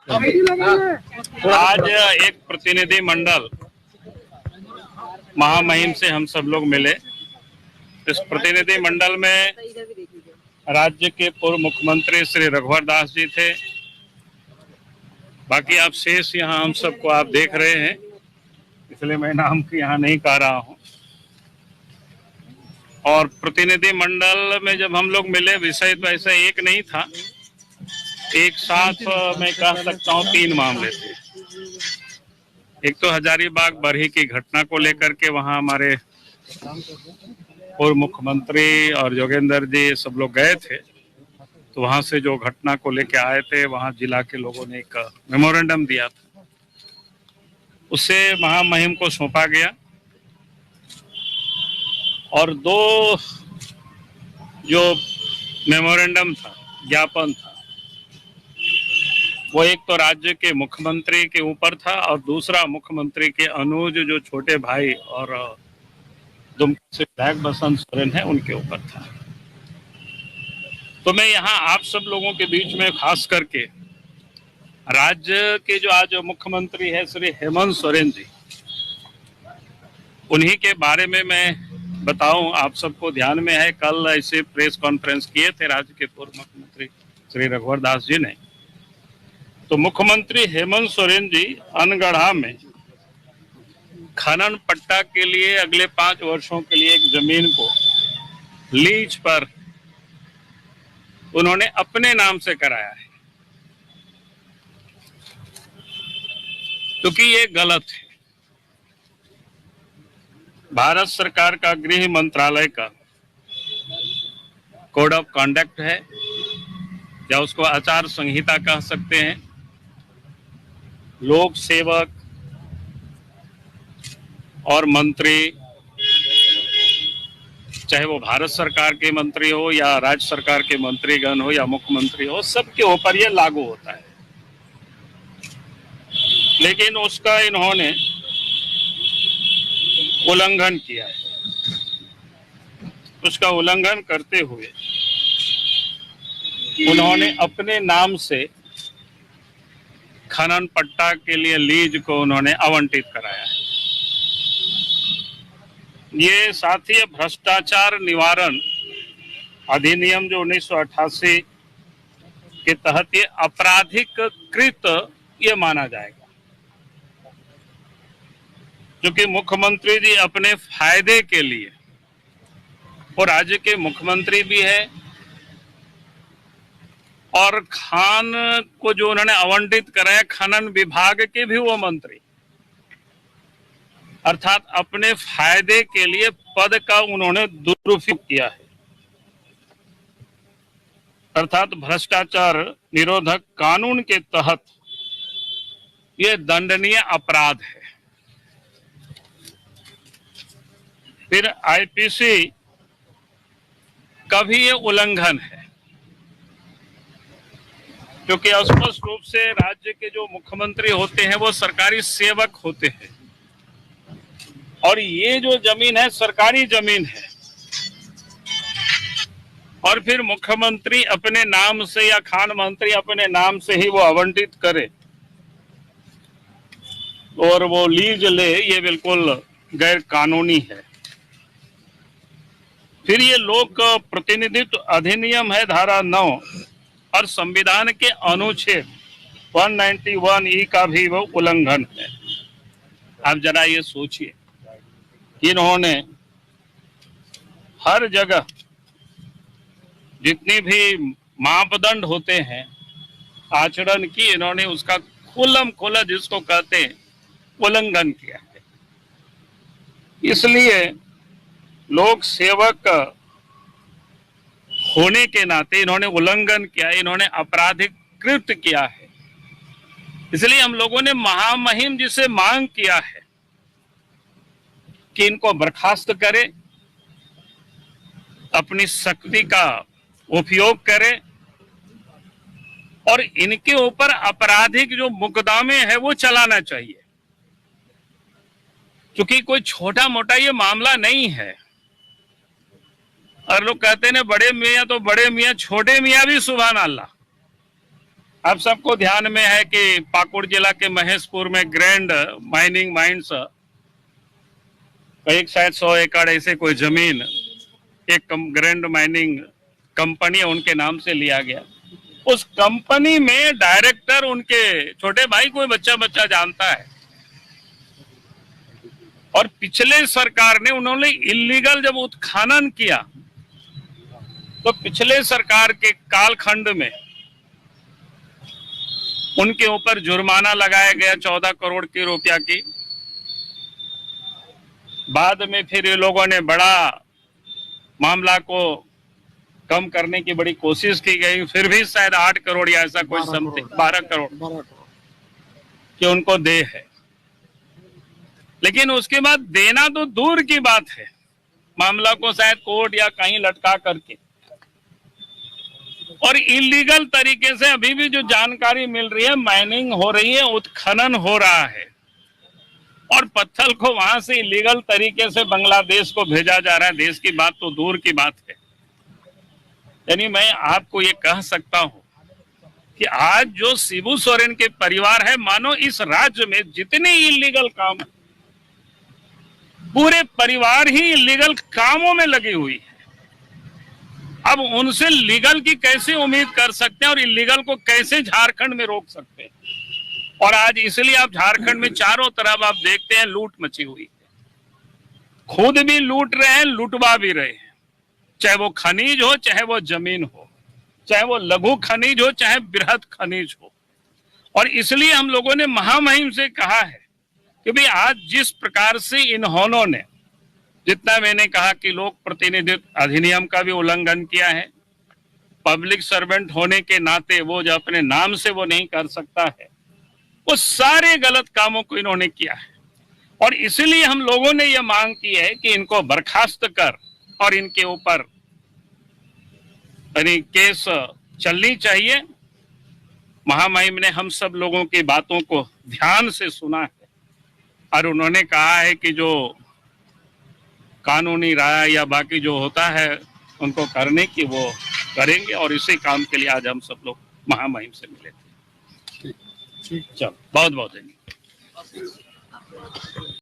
आज एक प्रतिनिधि मंडल महामहिम से हम सब लोग मिले। इस प्रतिनिधि मंडल में राज्य के पूर्व मुख्यमंत्री श्री रघुवर दास जी थे। बाकी आप शेष यहाँ हम सबको आप देख रहे हैं, इसलिए मैं नाम की यहाँ नहीं कह रहा हूँ। और प्रतिनिधि मंडल में जब हम लोग मिले, विषय तो ऐसा एक नहीं था, एक साथ मैं कह सकता हूँ 3 मामले थे। एक तो हजारीबाग बरही की घटना को लेकर के वहाँ हमारे पूर्व मुख्यमंत्री और योगेंद्र जी सब लोग गए थे, तो वहाँ से जो घटना को लेके आए थे, वहाँ जिला के लोगों ने एक मेमोरेंडम दिया था, उससे महामहिम को सौंपा गया। और 2 जो मेमोरेंडम था, ज्ञापन था, वो एक तो राज्य के मुख्यमंत्री के ऊपर था और दूसरा मुख्यमंत्री के अनुज जो छोटे भाई और दुमका से विधायक बसंत सोरेन है, उनके ऊपर था। तो मैं यहाँ आप सब लोगों के बीच में खास करके राज्य के जो आज मुख्यमंत्री है श्री हेमंत सोरेन जी, उन्हीं के बारे में मैं बताऊं। आप सबको ध्यान में है, कल ऐसे प्रेस कॉन्फ्रेंस किए थे राज्य के पूर्व मुख्यमंत्री श्री रघुवर दास जी ने। तो मुख्यमंत्री हेमंत सोरेन जी अनगढ़ा में खनन पट्टा के लिए अगले 5 वर्षों के लिए एक जमीन को लीज पर उन्होंने अपने नाम से कराया है, क्योंकि ये गलत है। भारत सरकार का गृह मंत्रालय का कोड ऑफ कंडक्ट है, या उसको आचार संहिता कह सकते हैं। लोक सेवक और मंत्री, चाहे वो भारत सरकार के मंत्री हो या राज्य सरकार के मंत्रीगण हो या मुख्यमंत्री हो, सबके ऊपर ये लागू होता है। लेकिन उसका इन्होंने उल्लंघन किया है। उसका उल्लंघन करते हुए उन्होंने अपने नाम से खनन पट्टा के लिए लीज को उन्होंने आवंटित कराया है। ये साथ ही भ्रष्टाचार निवारण अधिनियम जो 1988 के तहत ये आपराधिक कृत ये माना जाएगा, क्योंकि मुख्यमंत्री जी अपने फायदे के लिए, वो राज्य के मुख्यमंत्री भी है और खान को जो उन्होंने आवंटित कराया, खनन विभाग के भी वो मंत्री, अर्थात अपने फायदे के लिए पद का उन्होंने दुरुपयोग किया है। अर्थात भ्रष्टाचार निरोधक कानून के तहत ये दंडनीय अपराध है। फिर आईपीसी का भी ये उल्लंघन है, क्योंकि स्पष्ट रूप से राज्य के जो मुख्यमंत्री होते हैं वो सरकारी सेवक होते हैं, और ये जो जमीन है सरकारी जमीन है, और फिर मुख्यमंत्री अपने नाम से या खान मंत्री अपने नाम से ही वो आवंटित करे और वो लीज ले, ये बिल्कुल गैर कानूनी है। फिर ये लोक प्रतिनिधित्व अधिनियम है, धारा 9 और संविधान के अनुच्छेद 191E का भी वो उल्लंघन है। आप जरा ये सोचिए, इन्होंने हर जगह जितनी भी मापदंड होते हैं आचरण की, इन्होंने उसका खुल्लम खुल्ला, जिसको कहते हैं, उल्लंघन किया है। इसलिए लोक सेवक होने के नाते इन्होंने उल्लंघन किया, इन्होंने आपराधिक कृत्य किया है। इसलिए हम लोगों ने महामहिम जी से मांग किया है कि इनको बर्खास्त करे, अपनी शक्ति का उपयोग करे और इनके ऊपर आपराधिक जो मुकदमे है वो चलाना चाहिए, क्योंकि कोई छोटा मोटा ये मामला नहीं है। और लोग कहते हैं बड़े मियाँ तो बड़े मियाँ, छोटे मियाँ भी सुभान अल्लाह। आप सबको ध्यान में है कि पाकुड़ जिला के महेशपुर में ग्रैंड माइनिंग माइंस एक शायद 100 एकड़ ऐसे कोई जमीन एक ग्रैंड माइनिंग कंपनी है उनके नाम से लिया गया। उस कंपनी में डायरेक्टर उनके छोटे भाई कोई बच्चा जानता है। और पिछले सरकार ने उन्होंने इलीगल जब उत्खनन किया तो पिछले सरकार के कालखंड में उनके ऊपर जुर्माना लगाया गया 14 करोड़ की रुपया की। बाद में फिर ये लोगों ने बड़ा मामला को कम करने की बड़ी कोशिश की गई, फिर भी शायद 8 करोड़ या ऐसा कोई समथिंग 12 करोड़ कि उनको दे है। लेकिन उसके बाद देना तो दूर की बात है, मामला को शायद कोर्ट या कहीं लटका करके और इलीगल तरीके से अभी भी जो जानकारी मिल रही है माइनिंग हो रही है, उत्खनन हो रहा है और पत्थर को वहां से इलीगल तरीके से बांग्लादेश को भेजा जा रहा है। देश की बात तो दूर की बात है। यानी मैं आपको ये कह सकता हूं कि आज जो शिबू सोरेन के परिवार है, मानो इस राज्य में जितने इलीगल काम पूरे परिवार ही इलीगल कामों में लगी हुई है। अब उनसे लीगल की कैसे उम्मीद कर सकते हैं और इलीगल को कैसे झारखंड में रोक सकते हैं। और आज इसलिए आप झारखंड में चारों तरफ आप देखते हैं लूट मची हुई है। खुद भी लूट रहे हैं, लूटवा भी रहे हैं, चाहे वो खनिज हो, चाहे वो जमीन हो, चाहे वो लघु खनिज हो, चाहे बृहद खनिज हो। और इसलिए हम लोगों ने महामहिम से कहा है कि भाई आज जिस प्रकार से इन्होंने ने, जितना मैंने कहा कि लोक प्रतिनिधित्व अधिनियम का भी उल्लंघन किया है, पब्लिक सर्वेंट होने के नाते वो जो अपने नाम से वो नहीं कर सकता है, वो सारे गलत कामों को इन्होंने किया है। और इसलिए हम लोगों ने ये मांग की है कि इनको बर्खास्त कर और इनके ऊपर केस चलनी चाहिए। महामहिम ने हम सब लोगों की बातों को ध्यान से सुना है और उन्होंने कहा है कि जो कानूनी राय या बाकी जो होता है उनको करने की वो करेंगे। और इसी काम के लिए आज हम सब लोग महामहिम से मिले थे। चलो, बहुत बहुत धन्यवाद।